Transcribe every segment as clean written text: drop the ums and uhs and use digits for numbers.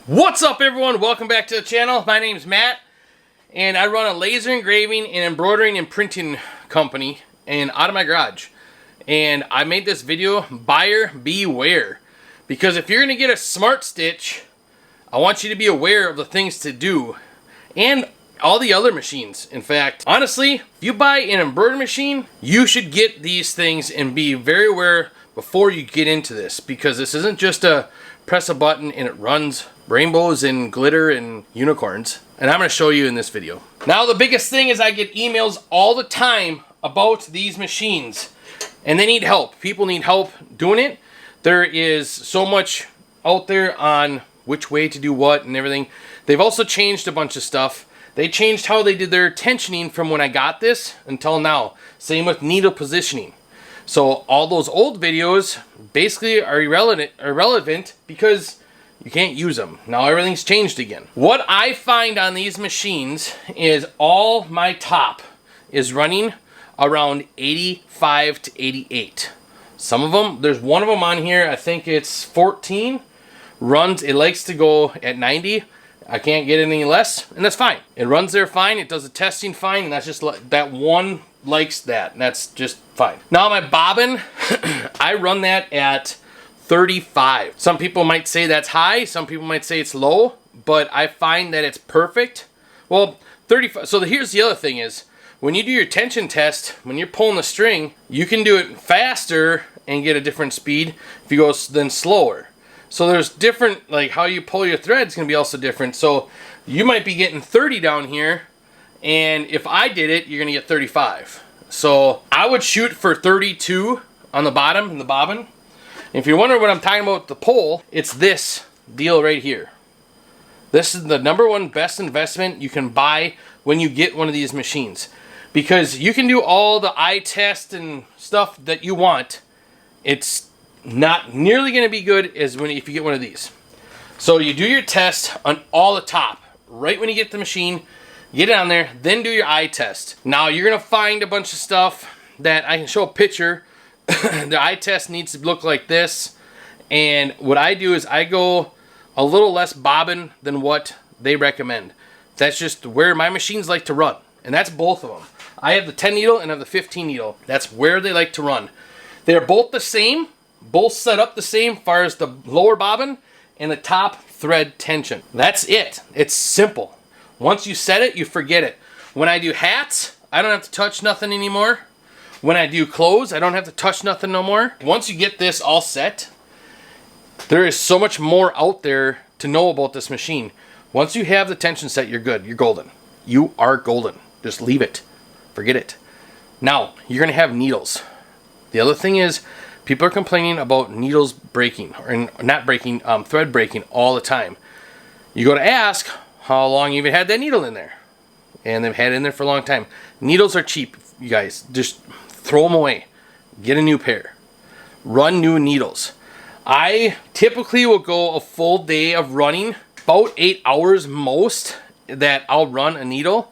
What's up, everyone? Welcome back to the channel. My name's Matt, and I run a laser engraving and embroidering and printing company out of my garage. And I made this video, buyer beware, because if you're gonna get a smart stitch, I want you to be aware of the things to do and all the other machines. In fact, honestly, if you buy an embroidery machine, you should get these things and be very aware before you get into this, because this isn't just a press a button and it runs rainbows and glitter and unicorns. And I'm going to show you in this video. Now, the biggest thing is I get emails all the time about these machines, and they need help. People need help doing it. There is so much out there on which way to do what and everything. They've also changed a bunch of stuff. They changed how they did their tensioning from when I got this until now. Same with needle positioning. So all those old videos basically are irrelevant because you can't use them. Now everything's changed again. What I find on these machines is all my top is running around 85 to 88. Some of them, there's one of them on here, I think it's 14, runs, it likes to go at 90. I can't get any less, and that's fine. It runs there fine, it does the testing fine, and that's just, that one likes that, and that's just fine. Now my bobbin, I run that at 35. Some people might say that's high, some people might say it's low, but I find that it's perfect. Well, 35, so here's the other thing is, when you do your tension test, when you're pulling the string, you can do it faster and get a different speed if you go then slower. So there's different, like how you pull your thread's gonna be also different. So you might be getting 30 down here, and if I did it, you're gonna get 35. So I would shoot for 32 on the bottom and the bobbin. If you're wondering what I'm talking about with the pole, it's this deal right here. This is the #1 best investment you can buy when you get one of these machines. Because you can do all the eye test and stuff that you want. It's not nearly going to be good as if you get one of these. So you do your test on all the top. Right when you get the machine, get it on there, then do your eye test. Now you're going to find a bunch of stuff that I can show a picture. The eye test needs to look like this, and what I do is I go a little less bobbin than what they recommend. That's just where my machines like to run, and that's both of them. I have the 10 needle and I have the 15 needle. That's where they like to run. They're both the same, both set up the same as far as the lower bobbin and the top thread tension. That's it. It's simple. Once you set it, you forget it. When I do hats, I don't have to touch nothing anymore. When I do clothes, I don't have to touch nothing no more. Once you get this all set, there is so much more out there to know about this machine. Once you have the tension set, you're good. You're golden. You are golden. Just leave it. Forget it. Now, you're going to have needles. The other thing is, people are complaining about needles breaking, or not breaking, thread breaking all the time. You go to ask how long you've had that needle in there. And they've had it in there for a long time. Needles are cheap, you guys. Just throw them away. Get a new pair. Run new needles. I typically will go a full day of running, about 8 hours most, that I'll run a needle.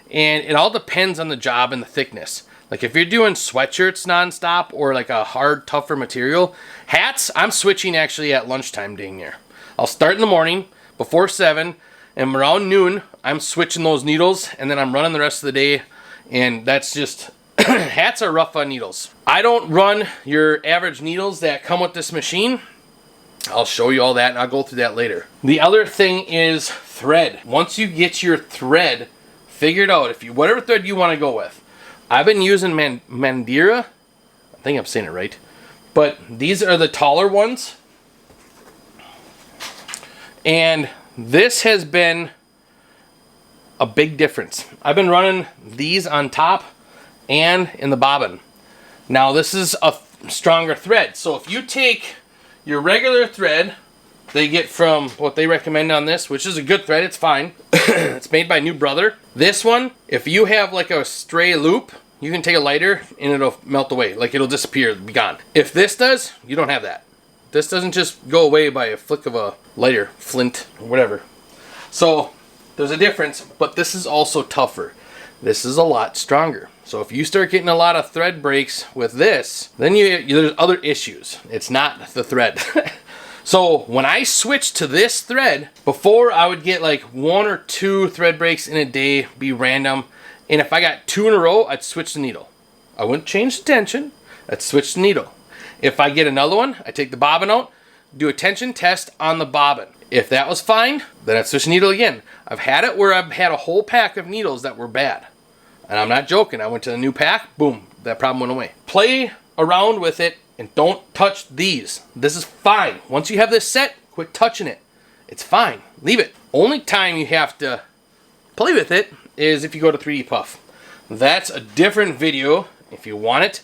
And it all depends on the job and the thickness. Like if you're doing sweatshirts nonstop or like a hard, tougher material, hats, I'm switching actually at lunchtime dang near. I'll start in the morning before 7, and around noon, I'm switching those needles, and then I'm running the rest of the day, and that's just, hats are rough on needles. I don't run your average needles that come with this machine. I'll show you all that, and I'll go through that later. The other thing is thread. Once you get your thread figured out, whatever thread you want to go with. I've been using Mandira. I think I'm saying it right. But these are the taller ones. And this has been a big difference. I've been running these on top and in the bobbin. Now this is a stronger thread. So if you take your regular thread, they get from what they recommend on this, which is a good thread, it's fine. It's made by New Brother. This one, if you have like a stray loop, you can take a lighter and it'll melt away. Like it'll disappear, be gone. If this does, you don't have that. This doesn't just go away by a flick of a lighter, flint, or whatever. So there's a difference, but this is also tougher. This is a lot stronger. So if you start getting a lot of thread breaks with this, then there's other issues. It's not the thread. So when I switched to this thread, before I would get like 1 or 2 thread breaks in a day, be random. And if I got 2 in a row, I'd switch the needle. I wouldn't change the tension, I'd switch the needle. If I get another one, I take the bobbin out, do a tension test on the bobbin. If that was fine, then I'd switch the needle again. I've had it where I've had a whole pack of needles that were bad. And I'm not joking, I went to the new pack, boom, that problem went away. Play around with it and don't touch these. This is fine. Once you have this set, quit touching it. It's fine, leave it. Only time you have to play with it is if you go to 3D Puff. That's a different video. If you want it,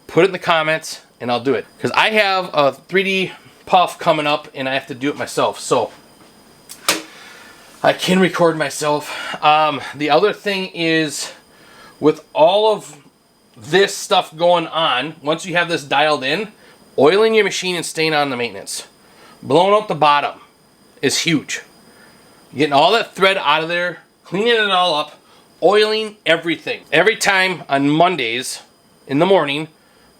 put it in the comments and I'll do it. Because I have a 3D Puff coming up and I have to do it myself. So I can record myself. The other thing is, with all of this stuff going on, once you have this dialed in, oiling your machine and staying on the maintenance. Blowing out the bottom is huge. Getting all that thread out of there, cleaning it all up, oiling everything. Every time on Mondays in the morning,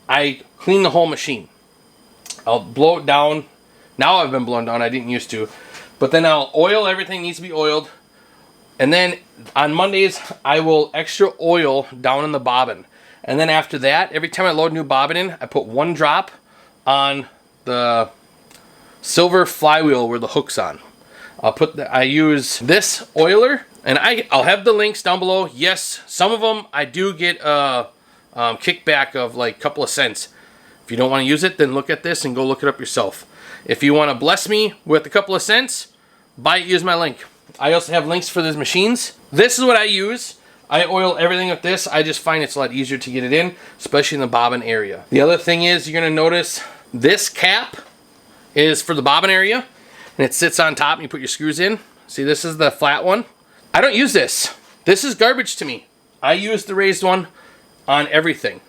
I clean the whole machine. I'll blow it down. Now I've been blown down, I didn't used to. But then I'll oil everything needs to be oiled. And then on Mondays, I will extra oil down in the bobbin. And then after that, every time I load a new bobbin in, I put 1 drop on the silver flywheel where the hook's on. I use this oiler, and I'll have the links down below. Yes, some of them I do get a kickback of like a couple of cents. If you don't want to use it, then look at this and go look it up yourself. If you want to bless me with a couple of cents, buy it, use my link. I also have links for these machines. This is what I use. I oil everything with this. I just find it's a lot easier to get it in, especially in the bobbin area. The other thing is, you're going to notice this cap is for the bobbin area, and it sits on top and you put your screws in. See, this is the flat one. I don't use this. This is garbage to me. I use the raised one on everything,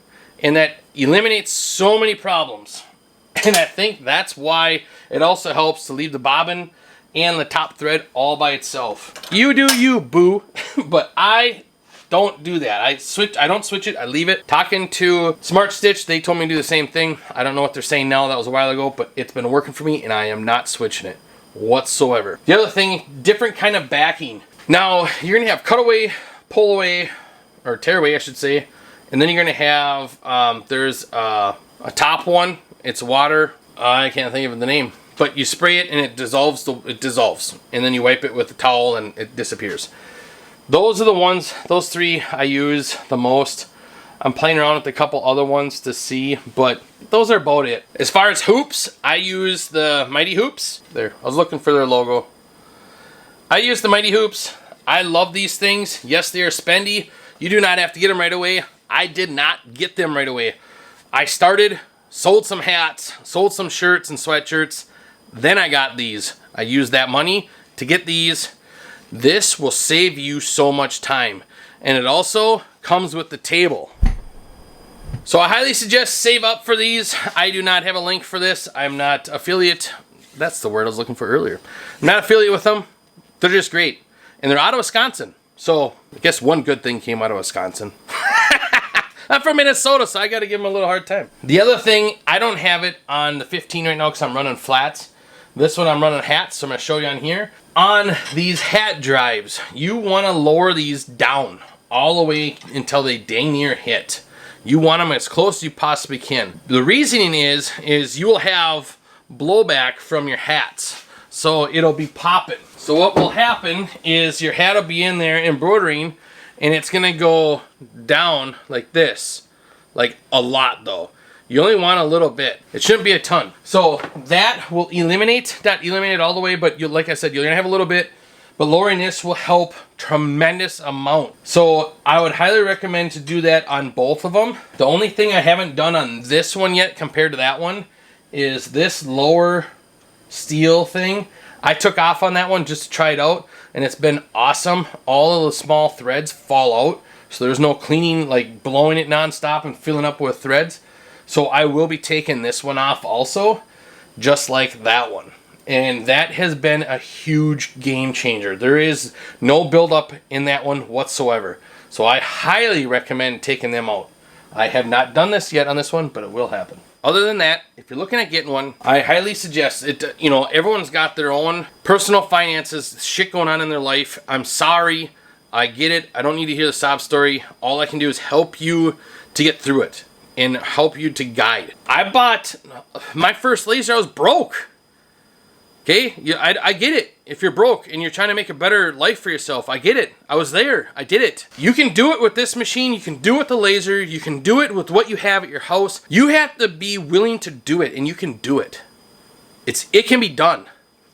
and that eliminates so many problems. And I think that's why it also helps to leave the bobbin and the top thread all by itself. You do you, boo. But I don't do that. I don't switch it, I leave it. Talking to Smart Stitch, they told me to do the same thing. I don't know what they're saying now, that was a while ago, but it's been working for me and I am not switching it whatsoever. The other thing, different kind of backing. Now, you're gonna have cutaway, pull away, or tear away I should say, and then you're gonna have, there's a top one, it's water, I can't think of the name, but you spray it and it dissolves, and then you wipe it with a towel and it disappears. Those are the ones, those 3 I use the most. I'm playing around with a couple other ones to see, but those are about it. As far as hoops, I use the Mighty Hoops. There, I was looking for their logo. I use the Mighty Hoops. I love these things. Yes, they are spendy. You do not have to get them right away. I did not get them right away. I started, sold some hats, sold some shirts and sweatshirts. Then I got these. I used that money to get these. This will save you so much time, and it also comes with the table. So I highly suggest save up for these. I do not have a link for this. I'm not affiliate. That's the word I was looking for earlier. I'm not affiliate with them. They're just great, and they're out of Wisconsin. So I guess one good thing came out of Wisconsin. I'm from Minnesota, so I got to give them a little hard time. The other thing, I don't have it on the 15 right now because I'm running flats. This one I'm running hats, so I'm going to show you on here. On these hat drives, you want to lower these down all the way until they dang near hit. You want them as close as you possibly can. The reasoning is you will have blowback from your hats, so it'll be popping. So what will happen is your hat will be in there embroidering, and it's going to go down like this. Like a lot though. You only want a little bit. It shouldn't be a ton. So that will eliminate, not eliminate all the way, but like I said, you're gonna have a little bit, but lowering this will help tremendous amount. So I would highly recommend to do that on both of them. The only thing I haven't done on this one yet compared to that one is this lower steel thing. I took off on that one just to try it out, and it's been awesome. All of the small threads fall out, so there's no cleaning, like blowing it nonstop and filling up with threads. So I will be taking this one off also, just like that one. And that has been a huge game changer. There is no buildup in that one whatsoever. So I highly recommend taking them out. I have not done this yet on this one, but it will happen. Other than that, if you're looking at getting one, I highly suggest it. You know, everyone's got their own personal finances, shit going on in their life. I'm sorry. I get it. I don't need to hear the sob story. All I can do is help you to get through it and help you to guide. I bought my first laser. I was broke. Okay? I get it. If you're broke and you're trying to make a better life for yourself, I get it. I was there. I did it. You can do it with this machine. You can do it with the laser. You can do it with what you have at your house. You have to be willing to do it, and you can do it. It can be done.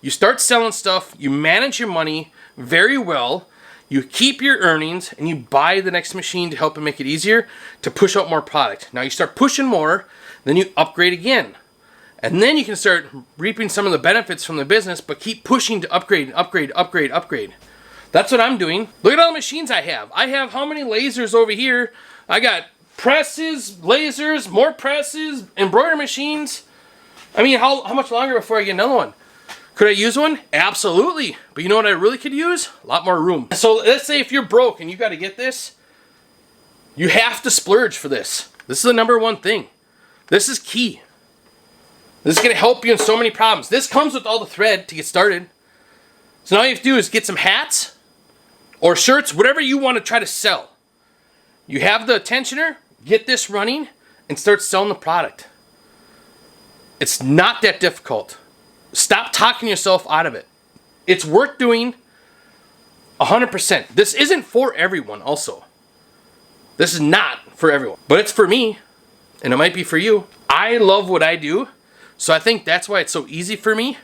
You start selling stuff. You manage your money very well. You keep your earnings, and you buy the next machine to help it make it easier to push out more product. Now you start pushing more, then you upgrade again. And then you can start reaping some of the benefits from the business, but keep pushing to upgrade, upgrade, upgrade, upgrade. That's what I'm doing. Look at all the machines I have. I have how many lasers over here? I got presses, lasers, more presses, embroidery machines. I mean, how much longer before I get another one? Could I use one? Absolutely. But you know what I really could use? A lot more room. So let's say if you're broke and you got to get this, you have to splurge for this. This is the #1 thing. This is key. This is going to help you in so many problems. This comes with all the thread to get started. So now all you have to do is get some hats or shirts, whatever you want to try to sell. You have the tensioner, get this running, and start selling the product. It's not that difficult. Stop talking yourself out of it. It's worth doing 100%. This isn't for everyone also. This is not for everyone. But it's for me, and it might be for you. I love what I do. So I think that's why it's so easy for me.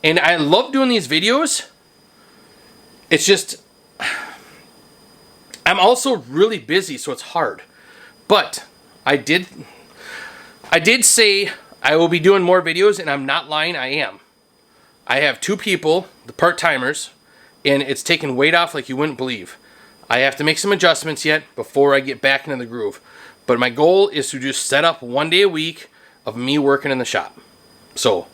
And I love doing these videos. It's just, I'm also really busy, so it's hard. But I did say I will be doing more videos, and I'm not lying, I am. I have 2 people, the part-timers, and it's taken weight off like you wouldn't believe. I have to make some adjustments yet before I get back into the groove. But my goal is to just set up 1 day a week of me working in the shop. So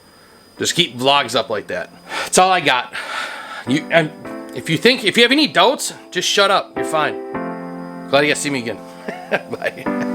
just keep vlogs up like that. That's all I got. If you have any doubts, just shut up. You're fine. Glad you guys see me again. Bye.